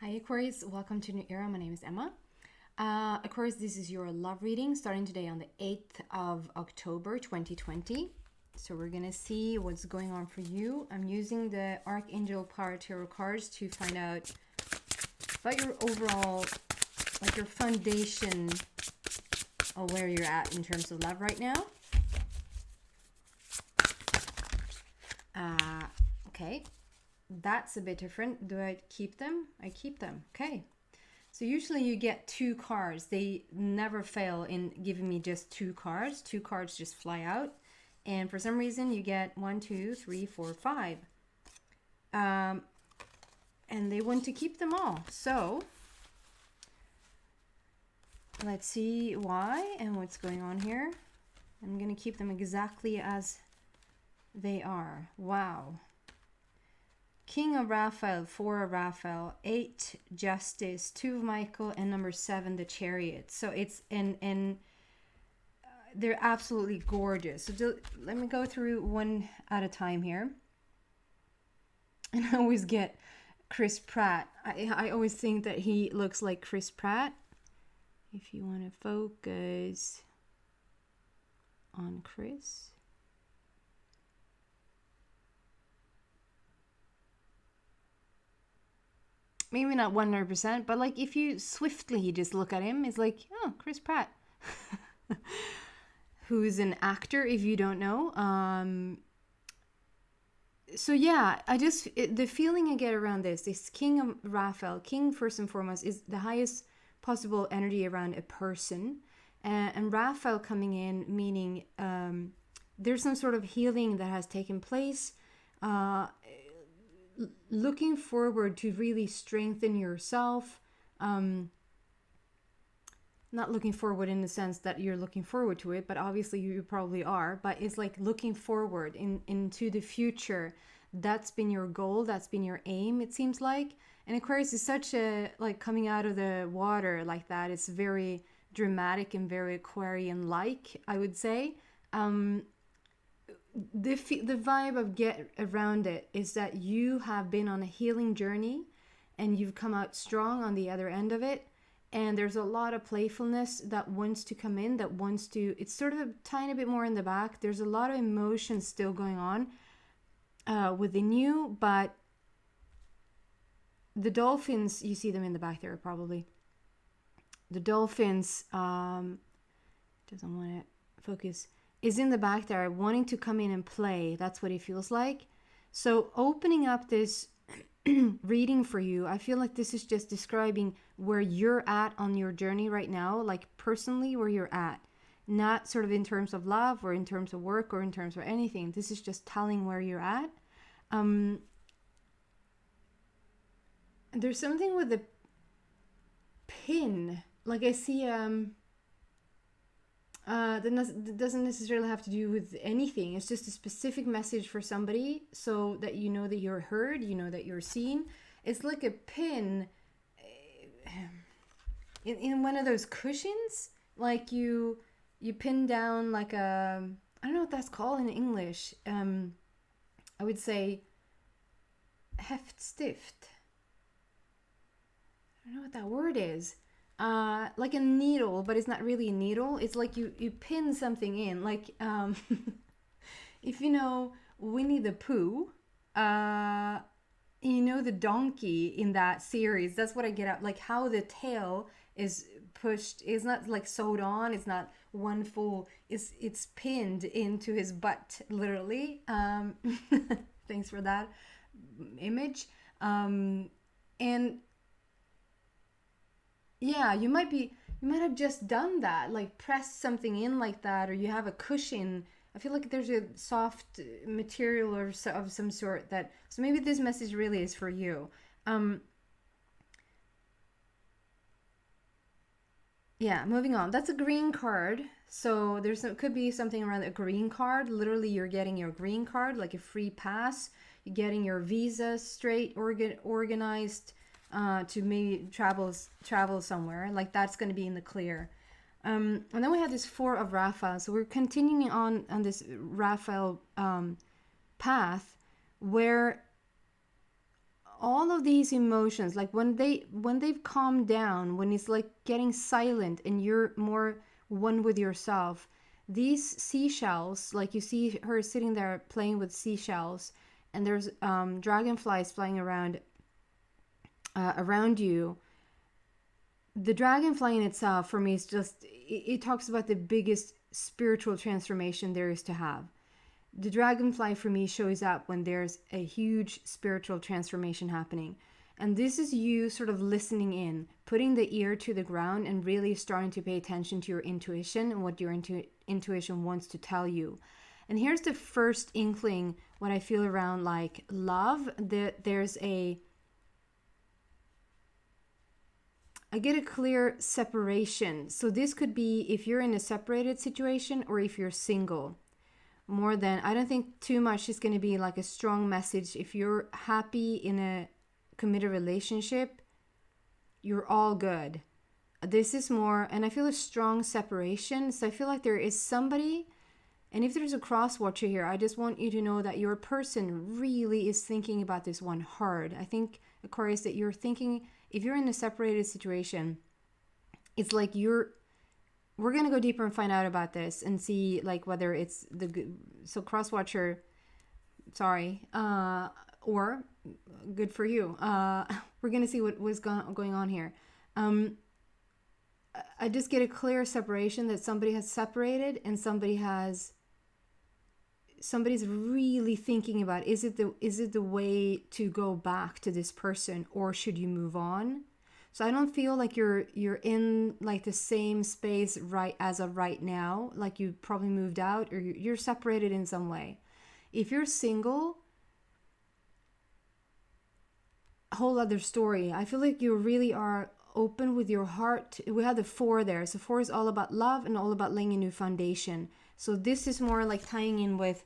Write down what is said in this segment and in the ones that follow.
Hi Aquarius, welcome to New Era. My name is Emma. Aquarius, this is your love reading starting today on the 8th of October 2020. So we're going to see what's going on for you. I'm using the Archangel Power Tarot cards to find out about your overall, like your foundation of where you're at in terms of love right now. Okay. That's a bit different. Do I keep them? I keep them. Okay. So usually you get two cards. They never fail in giving me just two cards. Two cards just fly out. And for some reason you get 1, 2, 3, 4, 5. And they want to keep them all. So let's see why and what's going on here. I'm going to keep them exactly as they are. Wow. King of Raphael, 4 of Raphael, 8 Justice, 2 of Michael, and number 7 the Chariot. So it's and they're absolutely gorgeous. So let me go through one at a time here. And I always get Chris Pratt. I always think that he looks like Chris Pratt. If you want to focus on Chris. Maybe not 100%, but like if you swiftly just look at him, it's like, oh, Chris Pratt, who's an actor, if you don't know. So yeah, the feeling I get around this King of Raphael, King first and foremost, is the highest possible energy around a person. And Raphael coming in, meaning there's some sort of healing that has taken place. Looking forward to really strengthen yourself. Not looking forward in the sense that you're looking forward to it, but obviously you probably are. But it's like looking forward into the future. That's been your goal. That's been your aim, it seems like. And Aquarius is such a, like, coming out of the water like that. It's very dramatic and very Aquarian-like, I would say. The vibe of get around it is that you have been on a healing journey and you've come out strong on the other end of it, and there's a lot of playfulness that wants to come in, that wants to, it's sort of a tiny bit more in the back. There's a lot of emotions still going on within you, but the dolphins, you see them in the back there probably. The dolphins doesn't want to focus, is in the back there wanting to come in and play. That's what it feels like. So opening up this reading for you, I feel like this is just describing where you're at on your journey right now, like personally where you're at, not sort of in terms of love or in terms of work or in terms of anything. This is just telling where you're at. There's something with the pin, like I see that doesn't necessarily have to do with anything. It's just a specific message for somebody, so that you know that you're heard, you know that you're seen. It's like a pin in one of those cushions, like you pin down like a, I don't know what that's called in English. I would say Heftstift. I don't know what that word is. Like a needle, but it's not really a needle. It's like you pin something in, like if you know Winnie the Pooh, you know the donkey in that series. That's what I get at, like how the tail is pushed. It's not like sewed on. It's not one full. It's pinned into his butt, literally. Thanks for that image. And yeah, you might have just done that, like pressed something in like that, or you have a cushion. I feel like there's a soft material or of some sort that, so maybe this message really is for you. Yeah, moving on. That's a green card. So could be something around a green card. Literally, you're getting your green card, like a free pass. You're getting your visa straight, organized. To maybe travel somewhere, like that's going to be in the clear. And then we have this 4 of Raphael. So we're continuing on this Raphael path, where all of these emotions, like when they've calmed down, when it's like getting silent and you're more one with yourself, these seashells, like you see her sitting there playing with seashells, and there's dragonflies flying around you. The dragonfly in itself, for me, is just, it talks about the biggest spiritual transformation there is to have. The dragonfly for me shows up when there's a huge spiritual transformation happening. And this is you sort of listening in, putting the ear to the ground and really starting to pay attention to your intuition and what your intuition wants to tell you. And here's the first inkling, what I feel around like love. I get a clear separation. So this could be if you're in a separated situation or if you're single. More than, I don't think too much is going to be like a strong message. If you're happy in a committed relationship, you're all good. This is more, and I feel a strong separation. So I feel like there is somebody, and if there's a cross watcher here, I just want you to know that your person really is thinking about this one hard. I think, Aquarius, that you're thinking, if you're in a separated situation, it's like we're going to go deeper and find out about this and see like whether it's so cross watcher, sorry, or good for you. We're going to see what was going on here. I just get a clear separation that somebody has separated and somebody's really thinking about, is it the way to go back to this person, or should you move on? So I don't feel like you're in like the same space right as of right now, like you probably moved out or you're separated in some way. If you're single, a whole other story. I feel like you really are open with your heart. We have the 4 there. So 4 is all about love and all about laying a new foundation. So this is more like tying in with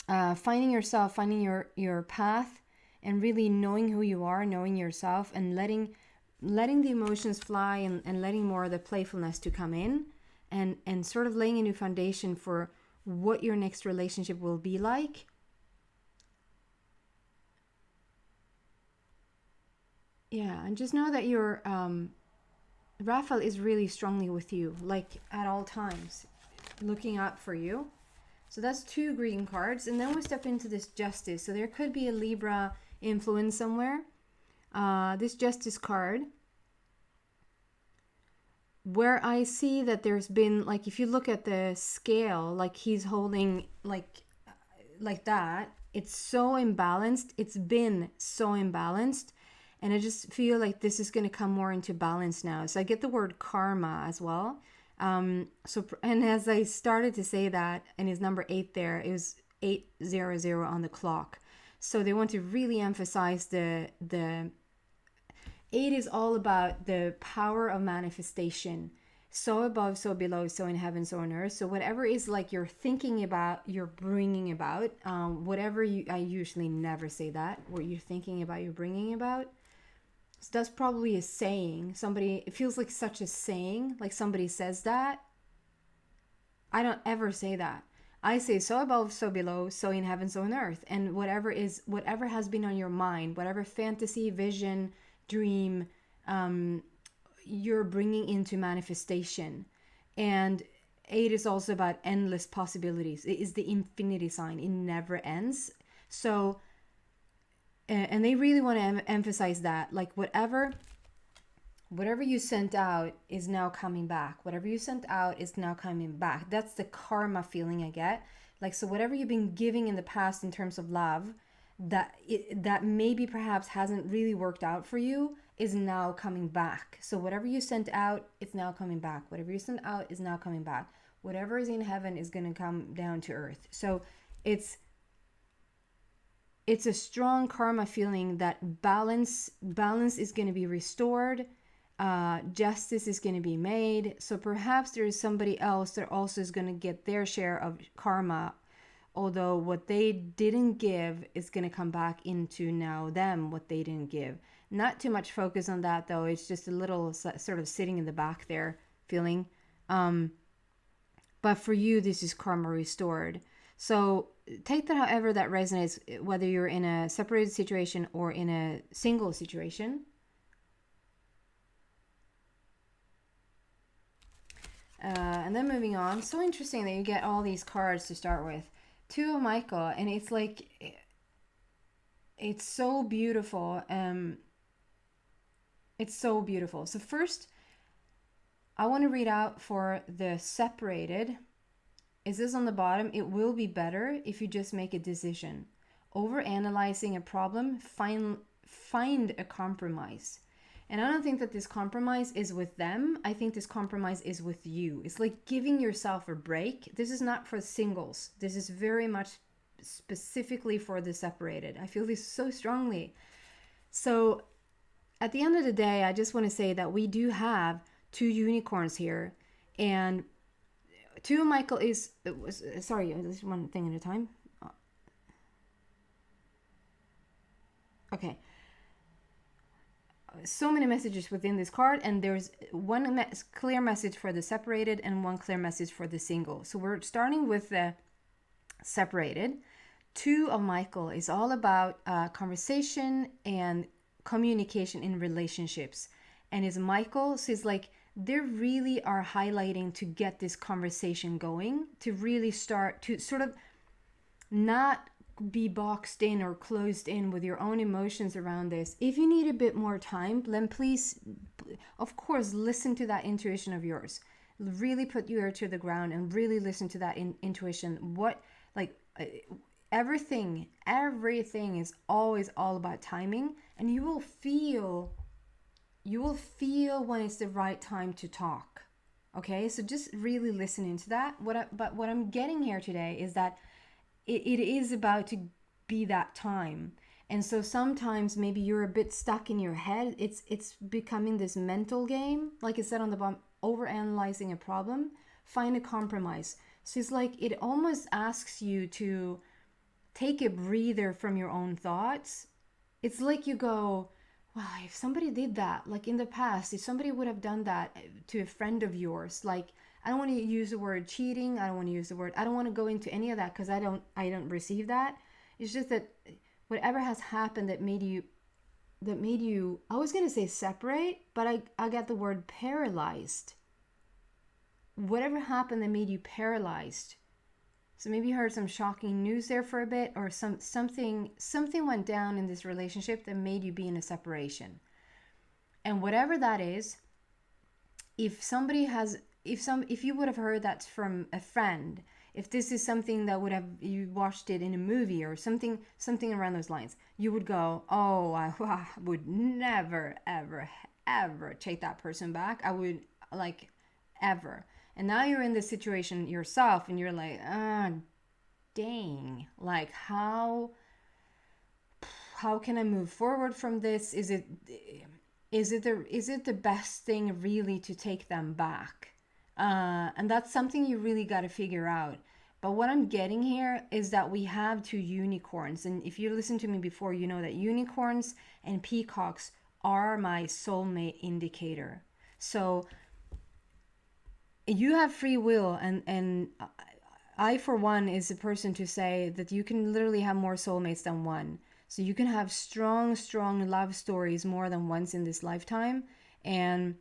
finding yourself, finding your path, and really knowing who you are, knowing yourself, and letting the emotions fly, and letting more of the playfulness to come in, and sort of laying a new foundation for what your next relationship will be like. Yeah, and just know that your Raphael is really strongly with you, like at all times, looking out for you. So that's 2 green cards, and then we step into this Justice. So there could be a Libra influence somewhere. This Justice card, where I see that there's been, like, if you look at the scale, like he's holding like that, it's so imbalanced. It's been so imbalanced, and I just feel like this is going to come more into balance now. So I get the word karma as well. So, and as I started to say that, and his number 8 there, it was 800 on the clock. So they want to really emphasize the 8 is all about the power of manifestation. So above, so below, so in heaven, so on earth. So whatever is like you're thinking about, you're bringing about. Whatever I usually never say that. What you're thinking about, you're bringing about. So that's probably a saying. It feels like such a saying, like somebody says that. I don't ever say that. I say so above, so below, so in heaven, so on earth. And whatever has been on your mind, whatever fantasy, vision, dream, you're bringing into manifestation. And 8 is also about endless possibilities. It is the infinity sign. It never ends. So, and they really want to emphasize that, like whatever you sent out is now coming back. Whatever you sent out is now coming back. That's the karma feeling I get. Like, so whatever you've been giving in the past in terms of love, that maybe perhaps hasn't really worked out for you, is now coming back. So whatever you sent out, it's now coming back. Whatever you sent out is now coming back. Whatever is in heaven is going to come down to earth. So it's a strong karma feeling that balance is going to be restored. Justice is going to be made. So perhaps there is somebody else that also is going to get their share of karma, although what they didn't give is going to come back into now them, what they didn't give. Not too much focus on that, though. It's just a little sort of sitting in the back there feeling. But for you, this is karma restored. So take that however that resonates, whether you're in a separated situation or in a single situation. And then moving on, so interesting that you get all these cards to start with. Two of Michael, and it's like, it's so beautiful. It's so beautiful. So first, I want to read out for the separated. Is this on the bottom? It will be better if you just make a decision. Over analyzing a problem, find a compromise. And I don't think that this compromise is with them. I think this compromise is with you. It's like giving yourself a break. This is not for singles. This is very much specifically for the separated. I feel this so strongly. So at the end of the day, I just want to say that we do have two unicorns here. And two Michael is, sorry, this one thing at a time. Okay. So many messages within this card, and there's one clear message for the separated and one clear message for the single. So we're starting with the separated. Two of Michael is all about conversation and communication in relationships. And is Michael, so it's like they really are highlighting to get this conversation going, to really start to sort of not be boxed in or closed in with your own emotions around this. If you need a bit more time, then please, of course, listen to that intuition of yours. Really put your ear to the ground and really listen to that intuition. What, like, everything is always all about timing, and you will feel when it's the right time to talk. Okay, so just really listen into that. But what I'm getting here today is that it is about to be that time. And so sometimes maybe you're a bit stuck in your head. It's becoming this mental game. Like I said on the bottom, overanalyzing a problem. Find a compromise. So it's like it almost asks you to take a breather from your own thoughts. It's like you go, wow, if somebody did that, like in the past, if somebody would have done that to a friend of yours, like, I don't want to use the word cheating. I don't want to go into any of that because I don't receive that. It's just that whatever has happened that made you, I was going to say separate, but I got the word paralyzed. Whatever happened that made you paralyzed. So maybe you heard some shocking news there for a bit, or something went down in this relationship that made you be in a separation. And whatever that is, if you would have heard that from a friend, if this is something that you watched it in a movie or something around those lines, you would go, oh, I would never, ever, ever take that person back. I would, like, ever. And now you're in this situation yourself and you're like, dang, like how can I move forward from this? Is it the best thing really to take them back? And that's something you really got to figure out. But what I'm getting here is that we have two unicorns. And if you listened to me before, you know that unicorns and peacocks are my soulmate indicator. So you have free will, and I, for one, is the person to say that you can literally have more soulmates than one. So you can have strong love stories more than once in this lifetime. And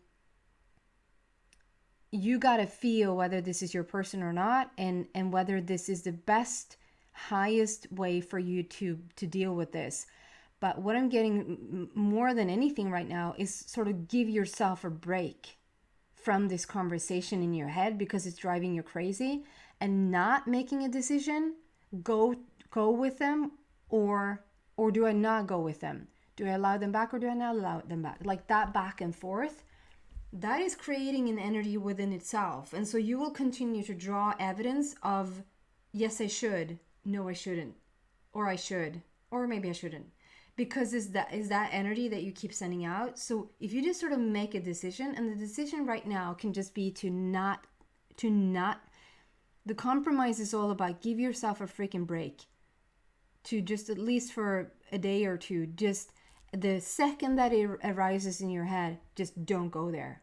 you got to feel whether this is your person or not, and whether this is the best, highest way for you to deal with this. But what I'm getting more than anything right now is sort of give yourself a break from this conversation in your head because it's driving you crazy, and not making a decision. Go with them, or do I not go with them? Do I allow them back or do I not allow them back? Like that back and forth. That is creating an energy within itself. And so you will continue to draw evidence of, yes, I should, no, I shouldn't, or I should, or maybe I shouldn't, because is that energy that you keep sending out. So if you just sort of make a decision, and the decision right now can just be to not, the compromise is all about give yourself a freaking break, to just at least for a day or two, just the second that it arises in your head, just don't go there.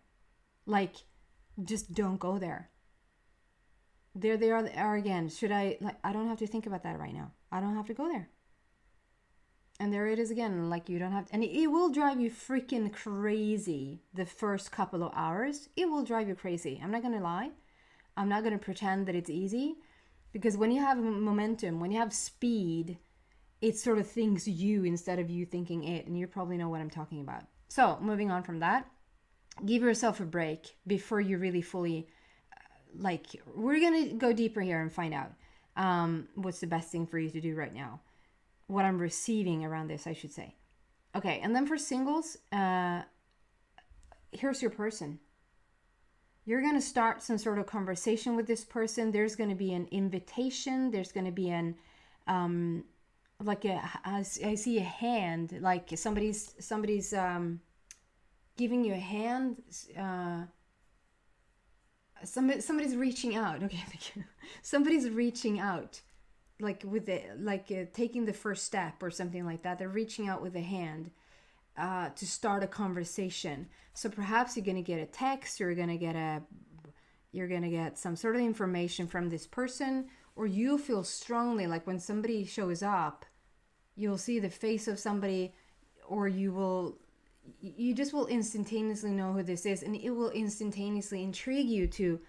Like, just don't go there. There they are again. Should I, like, I don't have to think about that right now. I don't have to go there. And there it is again. Like, you don't have to, and it will drive you freaking crazy the first couple of hours. It will drive you crazy. I'm not going to lie. I'm not going to pretend that it's easy, because when you have momentum, when you have speed, it sort of thinks you instead of you thinking it. And you probably know what I'm talking about. So moving on from that, give yourself a break before you really fully, like, we're going to go deeper here and find out what's the best thing for you to do right now. What I'm receiving around this, I should say. Okay, and then for singles, here's your person. You're going to start some sort of conversation with this person. There's going to be an invitation. There's going to be an, like I see a hand, like somebody's giving you a hand. Somebody's reaching out. Okay, thank you. Somebody's reaching out, like with the, like taking the first step or something like that. They're reaching out with a hand to start a conversation. So perhaps you're gonna get a text, you're gonna get some sort of information from this person, or you feel strongly like when somebody shows up, you'll see the face of somebody, or you just will instantaneously know who this is, and it will instantaneously intrigue you to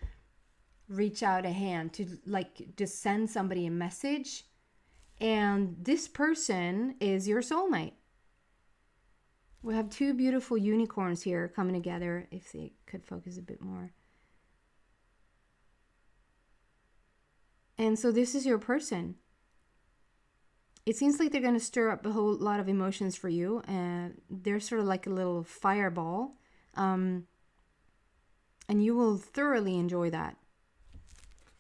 reach out a hand, to like just send somebody a message. And this person is your soulmate. We have two beautiful unicorns here coming together. If they could focus a bit more. And so this is your person. It seems like they're going to stir up a whole lot of emotions for you. They're sort of like a little fireball. And you will thoroughly enjoy that.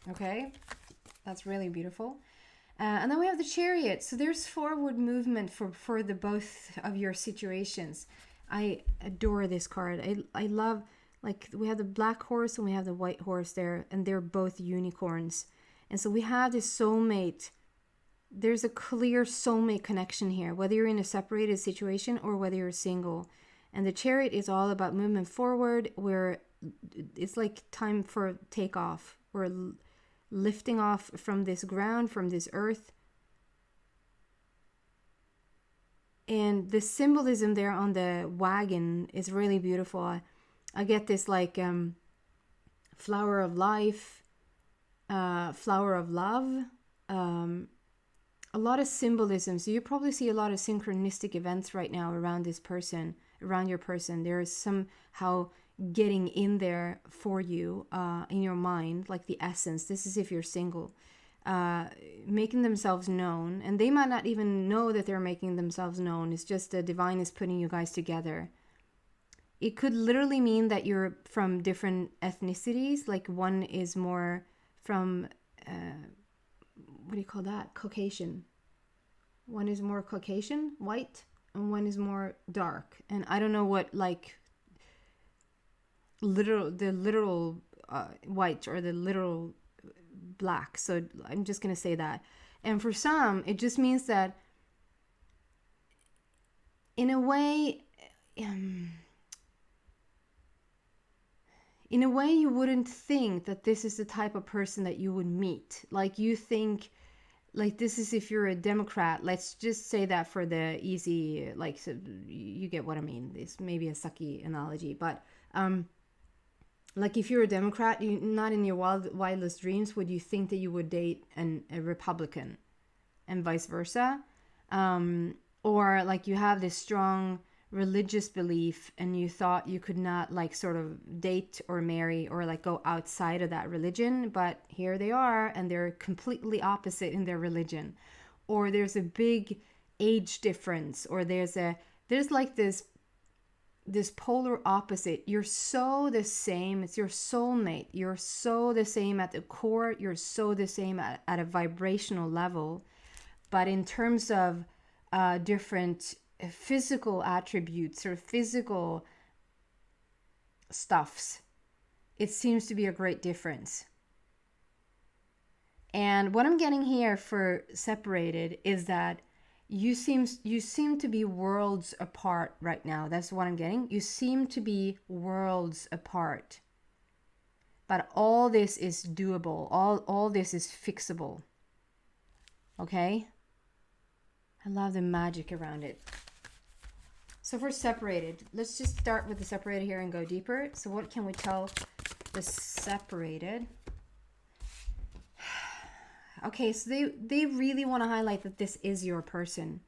Okay? That's really beautiful. And then we have the Chariot. So there's forward movement for the both of your situations. I adore this card. I love, like, we have the black horse and we have the white horse there. And they're both unicorns. And so we have this soulmate. There's a clear soulmate connection here, whether you're in a separated situation or whether you're single. And the Chariot is all about movement forward, where it's like time for takeoff. We're lifting off from this ground, from this earth. And the symbolism there on the wagon is really beautiful. I get this like flower of life, flower of love, a lot of symbolism. So you probably see a lot of synchronistic events right now around this person, around your person. There is somehow getting in there for you in your mind, like the essence. This is if you're single, making themselves known. And they might not even know that they're making themselves known. It's just the divine is putting you guys together. It could literally mean that you're from different ethnicities. Like one is more from... what do you call that? Caucasian. One is more Caucasian, white, and one is more dark. And I don't know what, like, the literal white or the literal black. So I'm just going to say that. And for some, it just means that in a way, you wouldn't think that this is the type of person that you would meet. Like, you think, like, this is if you're a Democrat. Let's just say that for the easy, like, so you get what I mean. This may be a sucky analogy, but like, if you're a Democrat, you not in your wildest dreams would you think that you would date a Republican, and vice versa. Or like, you have this strong religious belief and you thought you could not, like, sort of date or marry or like go outside of that religion, but here they are and they're completely opposite in their religion. Or there's a big age difference, or there's like this polar opposite. You're so the same. It's your soulmate. You're so the same at the core. You're so the same at a vibrational level, but in terms of different physical attributes or physical stuffs, it seems to be a great difference. And what I'm getting here for separated is that you seem to be worlds apart right now. That's what I'm getting. You seem to be worlds apart. but all this is doable. All this is fixable. Okay? I love the magic around it. So if we're separated, let's just start with the separated here and go deeper. So what can we tell the separated? Okay, so they really want to highlight that this is your person.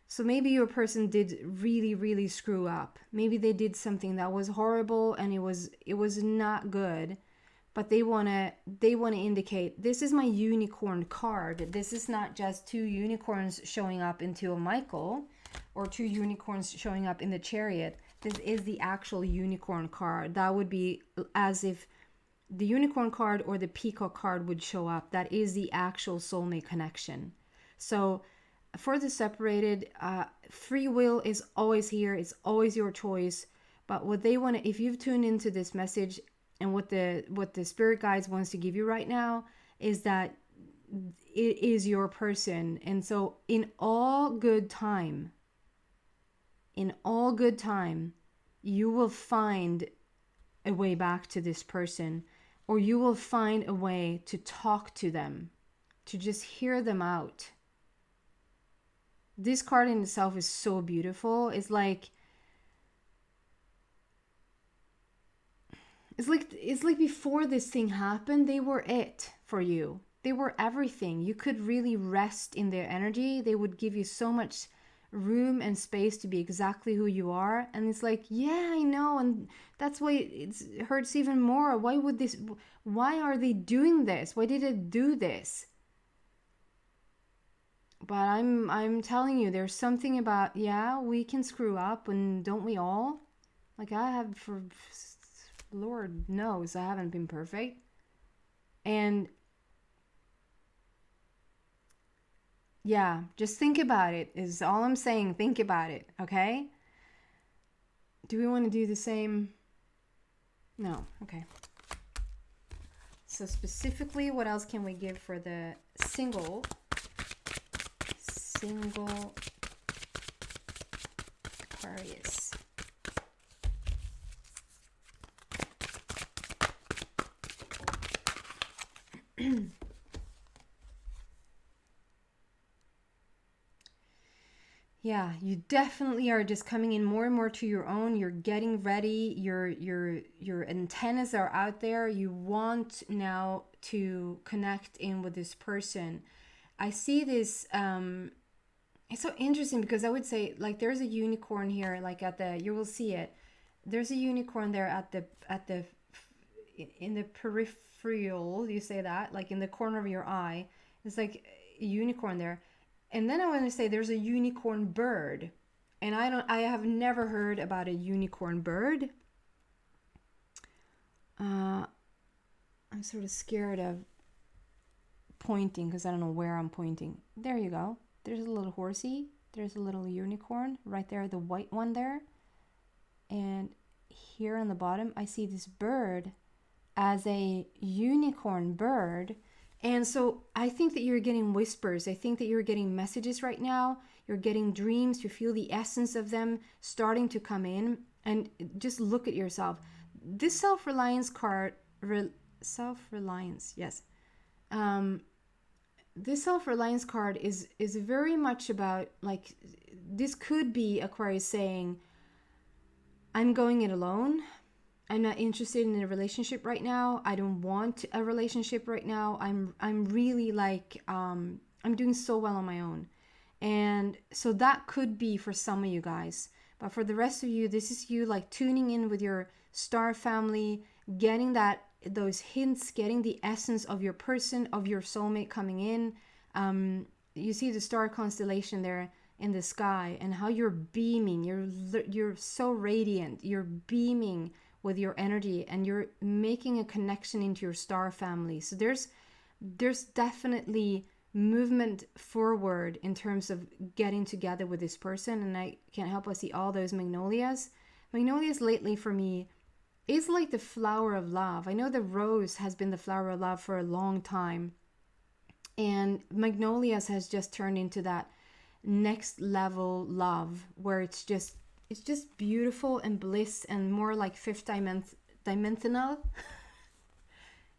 So maybe your person did really screw up. Maybe they did something that was horrible and it was not good. But they want to indicate, this is my unicorn card. This is not just two unicorns showing up into a Michael or two unicorns showing up in the Chariot. This is the actual unicorn card. That would be as if the unicorn card or the peacock card would show up. That is the actual soulmate connection. So for the separated, free will is always here. It's always your choice. But what they want to, if you've tuned into this message, and what the spirit guides wants to give you right now is that it is your person. And so in all good time, you will find a way back to this person, or you will find a way to talk to them, to just hear them out. This card in itself is so beautiful. It's like before this thing happened, they were it for you. They were everything. You could really rest in their energy. They would give you so much room and space to be exactly who you are. And it's like, yeah, I know. And that's why it hurts even more. Why are they doing this? Why did they do this? But I'm telling you, there's something about, yeah, we can screw up, and don't we all? Like I have for... Lord knows I haven't been perfect. And yeah, just think about it is all I'm saying. Think about it, okay? Do we want to do the same? No, okay. So specifically, what else can we give for the single Aquarius? Yeah, you definitely are just coming in more and more to your own. You're getting ready. Your antennas are out there. You want now to connect in with this person. I see this. It's so interesting because I would say, like, there's a unicorn here, like you will see it. There's a unicorn there in the peripheral. You say that, like in the corner of your eye. It's like a unicorn there. And then I want to say there's a unicorn bird. And I have never heard about a unicorn bird. I'm sort of scared of pointing because I don't know where I'm pointing. There you go. There's a little horsey. There's a little unicorn right there, the white one there. And here on the bottom, I see this bird as a unicorn bird. And so I think that you're getting whispers. I think that you're getting messages right now. You're getting dreams. You feel the essence of them starting to come in. And just look at yourself. This self-reliance card, self-reliance, yes. This self-reliance card is very much about, like, this could be Aquarius saying, I'm going it alone. I'm not interested in a relationship right now. I don't want a relationship right now. I'm really like, I'm doing so well on my own. And so that could be for some of you guys. But for the rest of you, this is you like tuning in with your star family, getting those hints, getting the essence of your person, of your soulmate coming in. You see the star constellation there in the sky and how you're beaming. You're so radiant. You're beaming with your energy, and you're making a connection into your star family. So there's definitely movement forward in terms of getting together with this person. And I can't help but see all those magnolias. Magnolias lately for me is like the flower of love. I know the rose has been the flower of love for a long time, and magnolias has just turned into that next level love where it's just beautiful and bliss and more like fifth dimensional.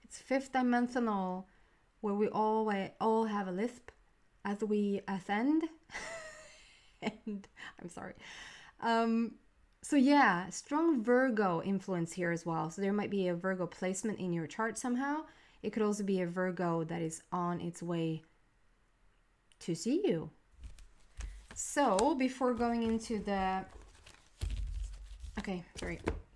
It's fifth dimensional, where we all have a lisp as we ascend. And I'm sorry. So yeah, strong Virgo influence here as well. So there might be a Virgo placement in your chart somehow. It could also be a Virgo that is on its way to see you. So before going into the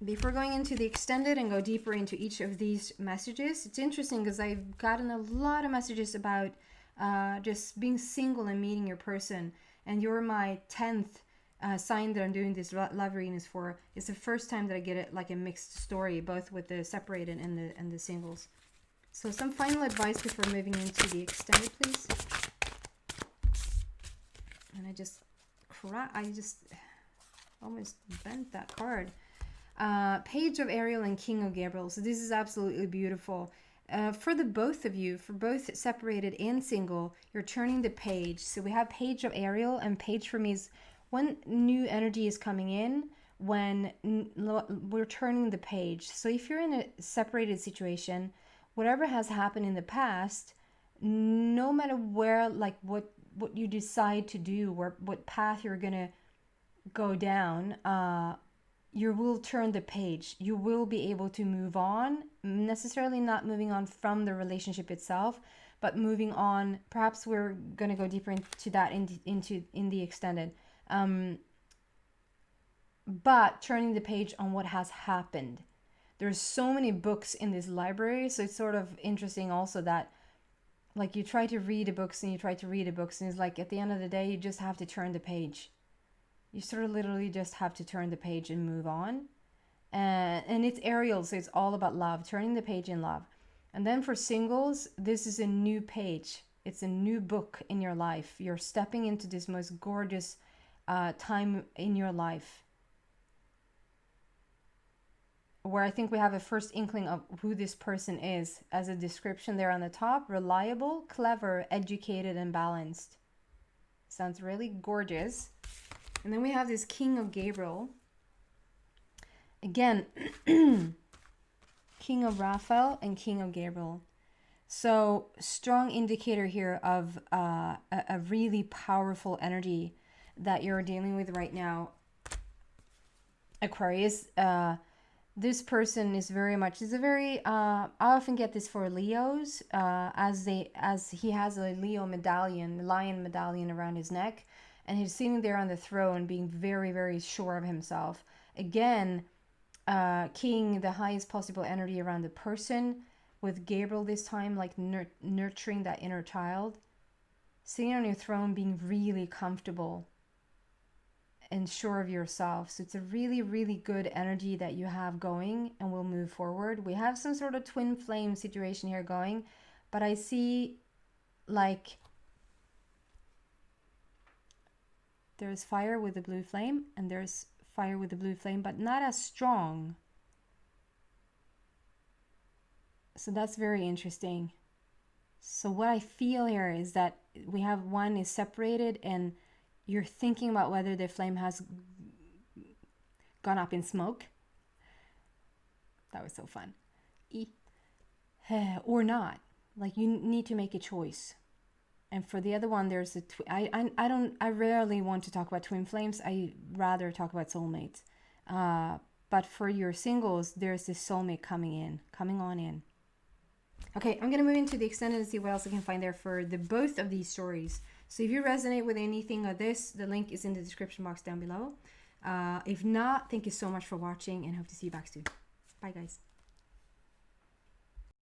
before going into the extended and go deeper into each of these messages, it's interesting because I've gotten a lot of messages about just being single and meeting your person. And you're my 10th sign that I'm doing this love readings for. It's the first time that I get it like a mixed story, both with the separated and the singles. So some final advice before moving into the extended, please. And I just almost bent that card. Page of Ariel and King of Gabriel. So this is absolutely beautiful. For the both of you, for both separated and single, you're turning the page. So we have Page of Ariel, and page for me is when new energy is coming in, when we're turning the page. So if you're in a separated situation, whatever has happened in the past, no matter where, like what you decide to do, what path you're gonna go down, you will turn the page. You will be able to move on, necessarily not moving on from the relationship itself, but moving on. Perhaps we're going to go deeper into that in the extended. But turning the page on what has happened. There's so many books in this library, so it's sort of interesting also that like you try to read the books and you try to read the books, and it's like at the end of the day, you just have to turn the page. You sort of literally just have to turn the page and move on. And it's Ariel, so it's all about love, turning the page in love. And then for singles, this is a new page. It's a new book in your life. You're stepping into this most gorgeous time in your life, where I think we have a first inkling of who this person is as a description there on the top. Reliable, clever, educated, and balanced. Sounds really gorgeous. And then we have this King of Gabriel. Again, King of Raphael and King of Gabriel. So strong indicator here of a really powerful energy that you're dealing with right now, Aquarius. This person is very much, I often get this for Leos, as he has a Leo medallion, lion medallion around his neck. And he's sitting there on the throne being very, very sure of himself. Again, King, the highest possible energy around the person. With Gabriel this time, like nurturing that inner child. Sitting on your throne being really comfortable and sure of yourself. So it's a really, really good energy that you have going, and we'll move forward. We have some sort of twin flame situation here going. But I see like... there's fire with the blue flame, and there's fire with the blue flame, but not as strong. So that's very interesting. So what I feel here is that we have one is separated, and you're thinking about whether the flame has gone up in smoke. That was so fun. Or not. Like you need to make a choice. And for the other one, there's a I rarely want to talk about twin flames. I rather talk about soulmates. But for your singles, there's this soulmate coming on in. Okay, I'm gonna move into the extended and see what else I can find there for the both of these stories. So if you resonate with anything of this, the link is in the description box down below. If not, thank you so much for watching, and hope to see you back soon. Bye, guys.